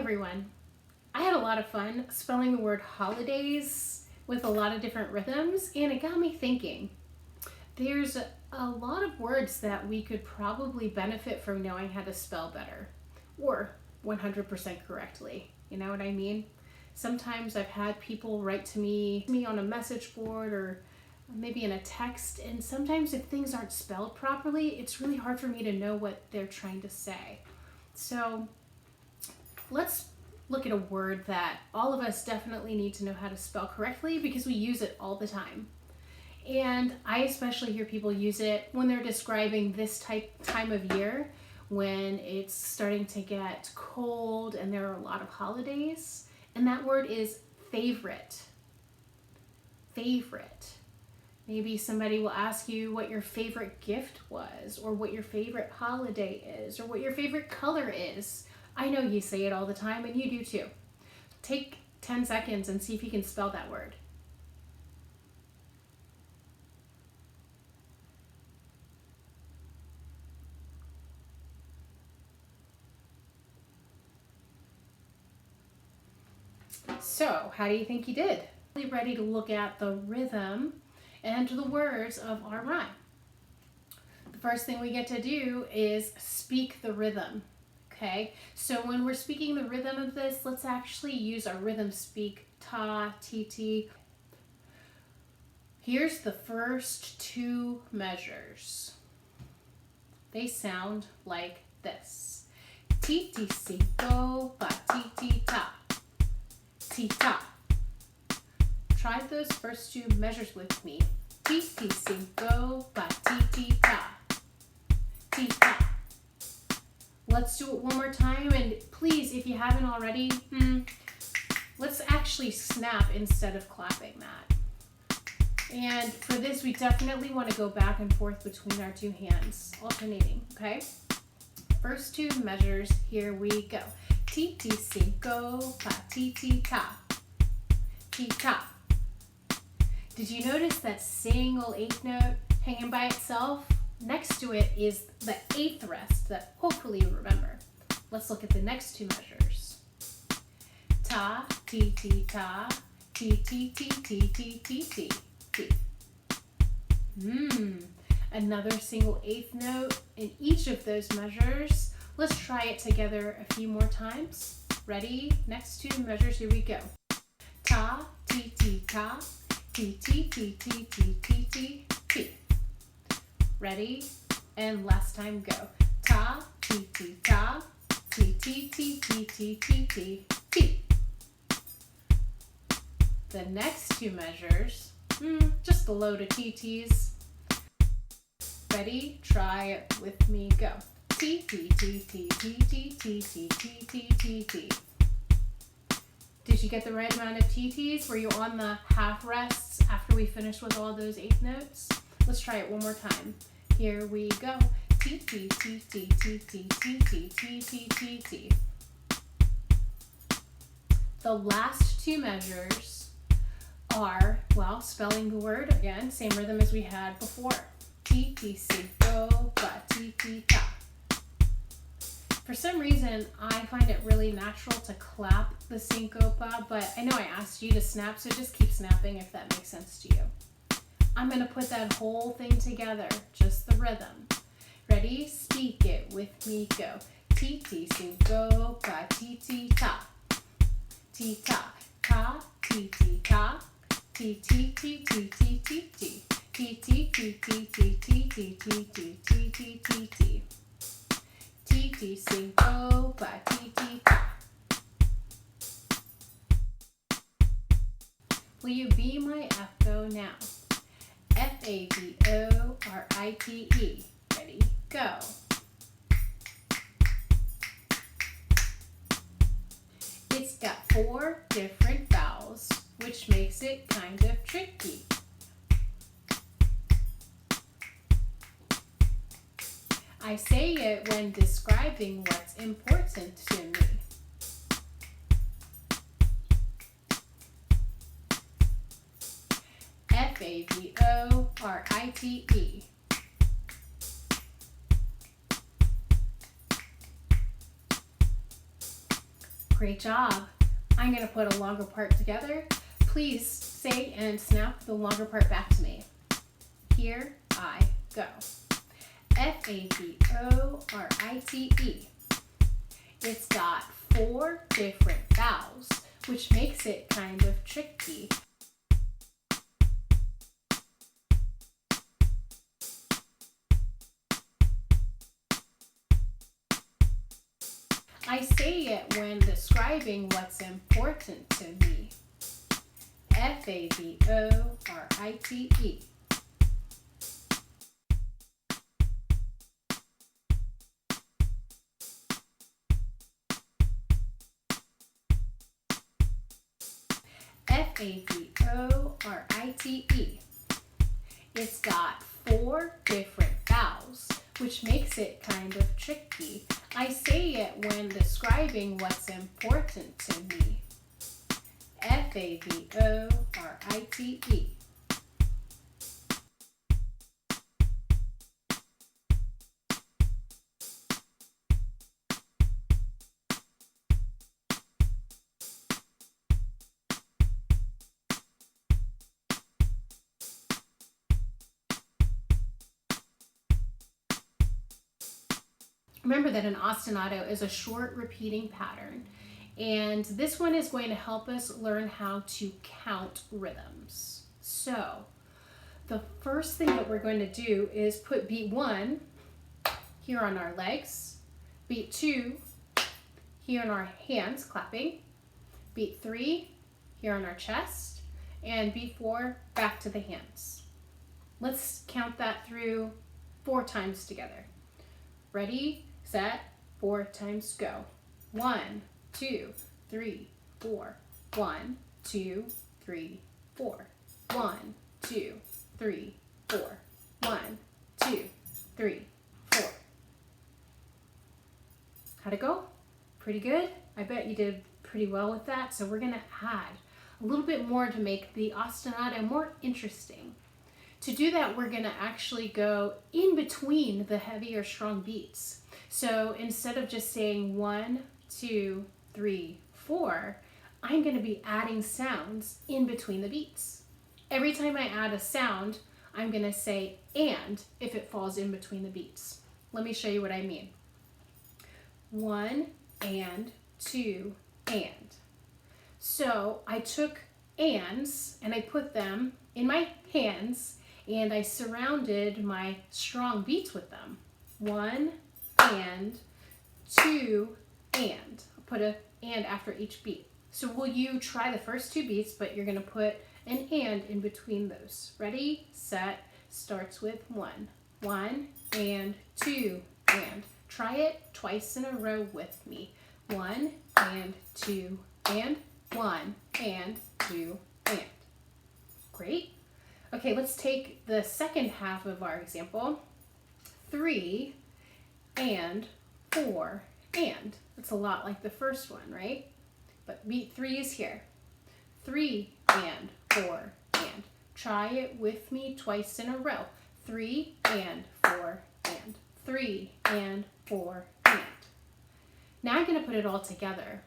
everyone. I had a lot of fun spelling the word holidays with a lot of different rhythms, and it got me thinking. There's a lot of words that we could probably benefit from knowing how to spell better, or 100% correctly. You know what I mean? Sometimes I've had people write to me on a message board or maybe in a text, and sometimes if things aren't spelled properly, it's really hard for me to know what they're trying to say. So let's look at a word that all of us definitely need to know how to spell correctly because we use it all the time. And I especially hear people use it when they're describing this time of year, when it's starting to get cold and there are a lot of holidays. And that word is favorite. Favorite. Maybe somebody will ask you what your favorite gift was, or what your favorite holiday is, or what your favorite color is. I know you say it all the time, and you do too. Take 10 seconds and see if you can spell that word. So, how do you think you did? Ready to look at the rhythm and the words of our rhyme. The first thing we get to do is speak the rhythm. Okay, so when we're speaking the rhythm of this, let's actually use our rhythm speak, ta, ti. Here's the first two measures. They sound like this. Ti, ti, si, do, ba, ti, ti, ta. Ti, ta. Try those first two measures with me. Ti, ti, si, do, ba, ti, ti, ta. Ti, ta. Let's do it one more time, and please, if you haven't already, let's actually snap instead of clapping that. And for this, we definitely want to go back and forth between our two hands, alternating, okay? First two measures, here we go. Ti, ti, si, go, pa, ti, ti, ta. Ti, ta. Did you notice that single eighth note hanging by itself? Next to it is the eighth rest that hopefully you remember. Let's look at the next two measures. Ta, ti, ti, ta, ti, ti, ti, ti, ti, ti, ti, ti. Another single eighth note in each of those measures. Let's try it together a few more times. Ready? Next two measures, here we go. Ta, ti, ti, ta, ti, ti, ti, ti, ti, ti, ti, ti. Ready? And last time, go. Ta, ti, ti, ta, ti, ti, ti, ti, ti, ti, ti, ti. The next two measures, just a load of TTs. Ready? Try it with me, go. T, T, T, T, T, T, T, T, T, T, T, T. Did you get the right amount of TTs? Were you on the half rests after we finished with all those eighth notes? Let's try it one more time. Here we go. T, T, T, T, T, T, T, T, T, T, T, T. The last two measures are, well, spelling the word again, same rhythm as we had before. Ti, ti, si, do, ba, ti, ti, ta. For some reason, I find it really natural to clap the syncopa, but I know I asked you to snap, so just keep snapping if that makes sense to you. I'm going to put that whole thing together, just the rhythm. Ready? Speak it with me, go. Ti, ti, si, go, ba, ti, ti, ta. Ti, ta, ta, ti, ti, ta. Ti, ti, ti, ti, ti, ti, ti. Ti, ti, ti, ti, ti, ti, ti, ti, ti, ti, ti, ti, ti. Ti, ti, si, go, ba, ti, ti, ta. Will you be my echo now? Favorite. Ready, go. It's got 4 different vowels, which makes it kind of tricky. I say it when describing what's important to me. Favorite. Great job. I'm going to put a longer part together. Please say and snap the longer part back to me. Here I go. F-A-V-O-R-I-T-E. It's got 4 different vowels, which makes it kind of tricky. I say it when describing what's important to me. F-A-V-O-R-I-T-E. F-A-V-O-R-I-T-E. It's got 4 different vowels, which makes it kind of tricky. I say it when describing what's important to me. F-A-V-O-R-I-T-E. Remember that an ostinato is a short repeating pattern, and this one is going to help us learn how to count rhythms. So the first thing that we're going to do is put beat 1 here on our legs, beat 2 here on our hands clapping, beat 3 here on our chest, and beat 4 back to the hands. Let's count that through 4 times together. Ready, set, 4 times, go. 1, 2, 3, 4. 1, 2, 3, 4. 1, 2, 3, 4. 1, 2, 3, 4. How'd it go? Pretty good? I bet you did pretty well with that. So we're going to add a little bit more to make the ostinato more interesting. To do that, we're going to actually go in between the heavy or strong beats. So instead of just saying 1, 2, 3, 4, I'm going to be adding sounds in between the beats. Every time I add a sound, I'm going to say and if it falls in between the beats. Let me show you what I mean. 1 and 2 and. So I took ands and I put them in my hands and I surrounded my strong beats with them. 1 and, 2 and. I'll put an and after each beat. So will you try the first 2 beats, but you're going to put an and in between those. Ready, set, starts with 1. 1 and 2 and. Try it twice in a row with me. 1 and 2 and. 1 and 2 and. Great. Okay, let's take the second half of our example. 3 and 4 and. That's a lot like the first one, right? But beat 3 is here. 3 and 4 and. Try it with me twice in a row. 3 and 4 and. 3 and 4 and. Now I'm going to put it all together,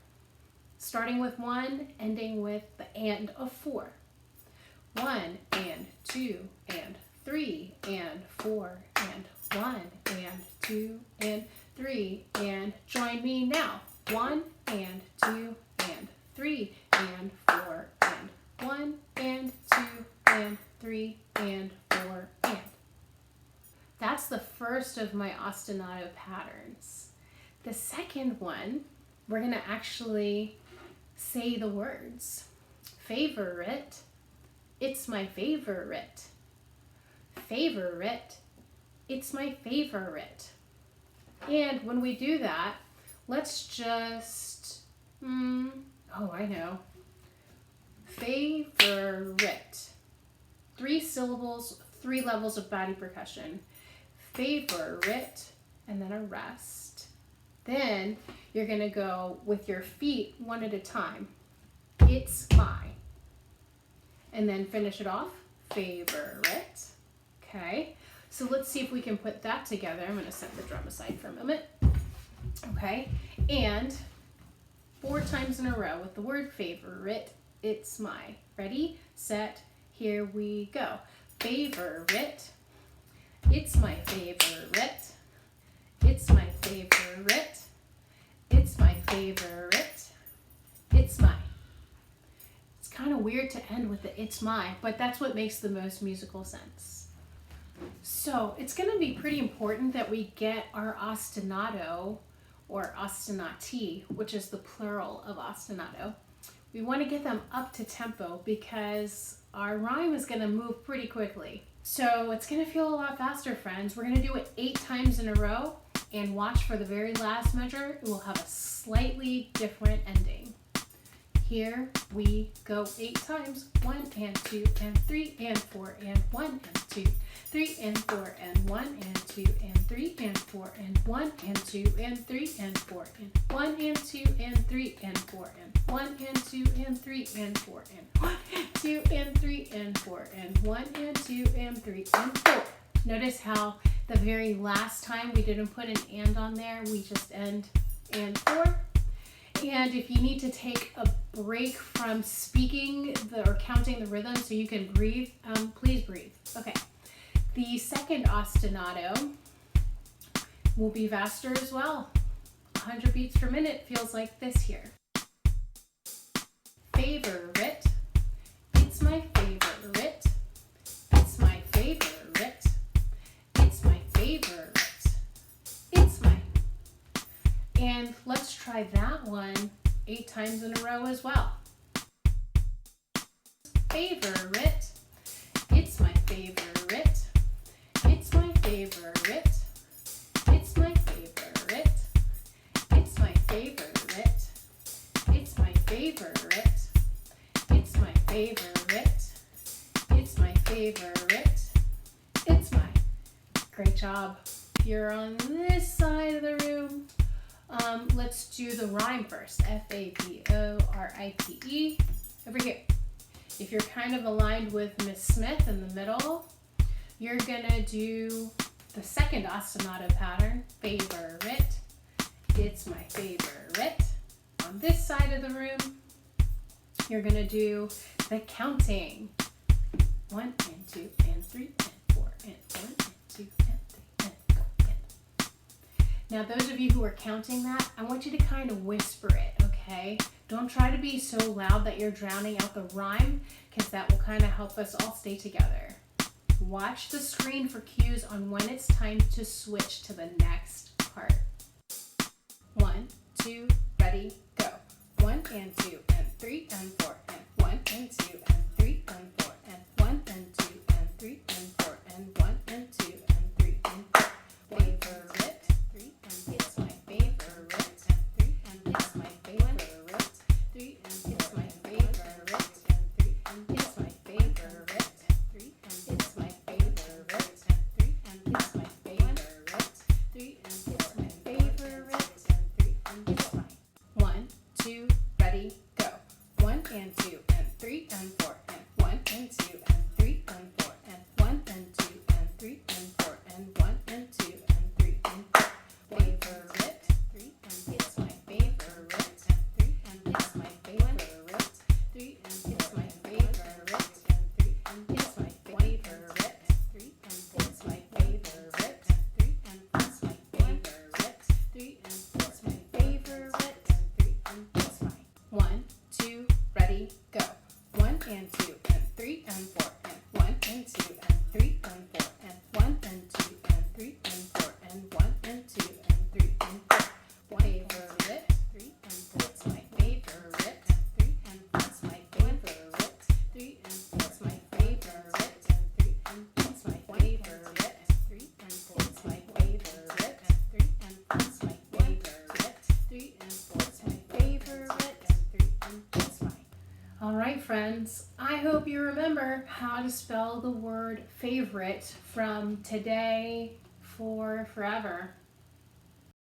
starting with 1, ending with the and of 4. 1 and 2 and 3 and 4 and 1 and 2 and 3 and. Join me now. 1 and 2 and 3 and 4 and 1 and 2 and 3 and 4 and. That's the first of my ostinato patterns. The second one, we're going to actually say the words. Favorite, it's my favorite. Favorite, it's my favorite. And when we do that, let's just, oh, I know. Favorite. 3 syllables, 3 levels of body percussion. Favorite, and then a rest. Then you're going to go with your feet one at a time. It's my. And then finish it off. Favorite. Okay. So let's see if we can put that together. I'm going to set the drum aside for a moment. Okay. And 4 times in a row with the word favorite. It's my. Ready, set, here we go. Favorite. It's my favorite. It's my favorite. It's my favorite. It's my. It's kind of weird to end with the it's my, but that's what makes the most musical sense. So it's going to be pretty important that we get our ostinato or ostinati, which is the plural of ostinato. We want to get them up to tempo because our rhyme is going to move pretty quickly. So it's going to feel a lot faster, friends. We're going to do it 8 times in a row and watch for the very last measure. It will have a slightly different ending. Here we go 8 times. 1 and 2 and 3 and 4 and 1 and 2. 3 and 4 and 1 and 2 and 3 and 4 and 1 and 2 and 3 and 4 and 1 and 2 and 3 and 4 and 1 and 2 and 3 and 4 and 1 and 2 and 3 and 4 and 1 and 2 and 3 and 4. Notice how the very last time we didn't put an and on there, we just end and 4. And if you need to take a break from speaking or counting the rhythm so you can breathe, please breathe. Okay. The second ostinato will be faster as well. 100 beats per minute feels like this here. Favorite. It's my favorite. It's my favorite. It's my favorite. It's my. And let's try that one 8 times in a row as well. Favorite. It's my favorite. It's my favorite. It's my favorite. It's my favorite. It's my favorite. It's my favorite. It's my favorite. It's my. Great job. You're on this side of the room. Let's do the rhyme first. Faborite. Over here. If you're kind of aligned with Miss Smith in the middle, you're gonna do the second ostinato pattern. Favorite. It's my favorite. On this side of the room, you're gonna do the counting. 1 and 2 and 3 and 4 and 1 and 2 and 3 and 4 and. Now, those of you who are counting that, I want you to kind of whisper it, okay? Don't try to be so loud that you're drowning out the rhyme, because that will kind of help us all stay together. Watch the screen for cues on when it's time to switch to the next part. 1, 2, ready, go. 1 and 2 and 3 and 4 and 1 and 2 and 3 and 4 and 1 and 2 and 3 and 4 and 1 and 2 and 3 and 4. Favorite. 3 and it's my favorite. 3 and it's my favorite. 3 and it's my favorite. 3 and it's my favorite. 3 and it's my favorite. 3 and it's my favorite. 3 and it's my favorite. 3 and it's my. 1, 2, ready, go. 1 and 2 and 3 and 4 and 1 and 2 and 3 and 4 and 1 and 2 and 3 and 4 and 1 and 2 and 3 and 4. Favorite. 3 and it's my favorite. 3 and it's my favorite. 3 and it's my favorite. 3 and it's my favorite. 3 and it's my favorite. 3 and it's my favorite. 3 and it's my favorite. 3 and it's my. 1, 2, ready, go. 1 and 2 and 3 and 4 and 1 and 2 and 3 and 4 and 1 and 2 and 3 and 4 and 1 and 2 and 3 and 4. Favorite. 3 and it's my favorite. 3 and it's my favorite. 3 and it's my favorite. 3 and it's my favorite. 3 and it's my favorite. 3 and it's my favorite. 3 and it's my favorite. 3 and it's my. All right, friends. I hope you remember how to spell the word favorite from today for forever.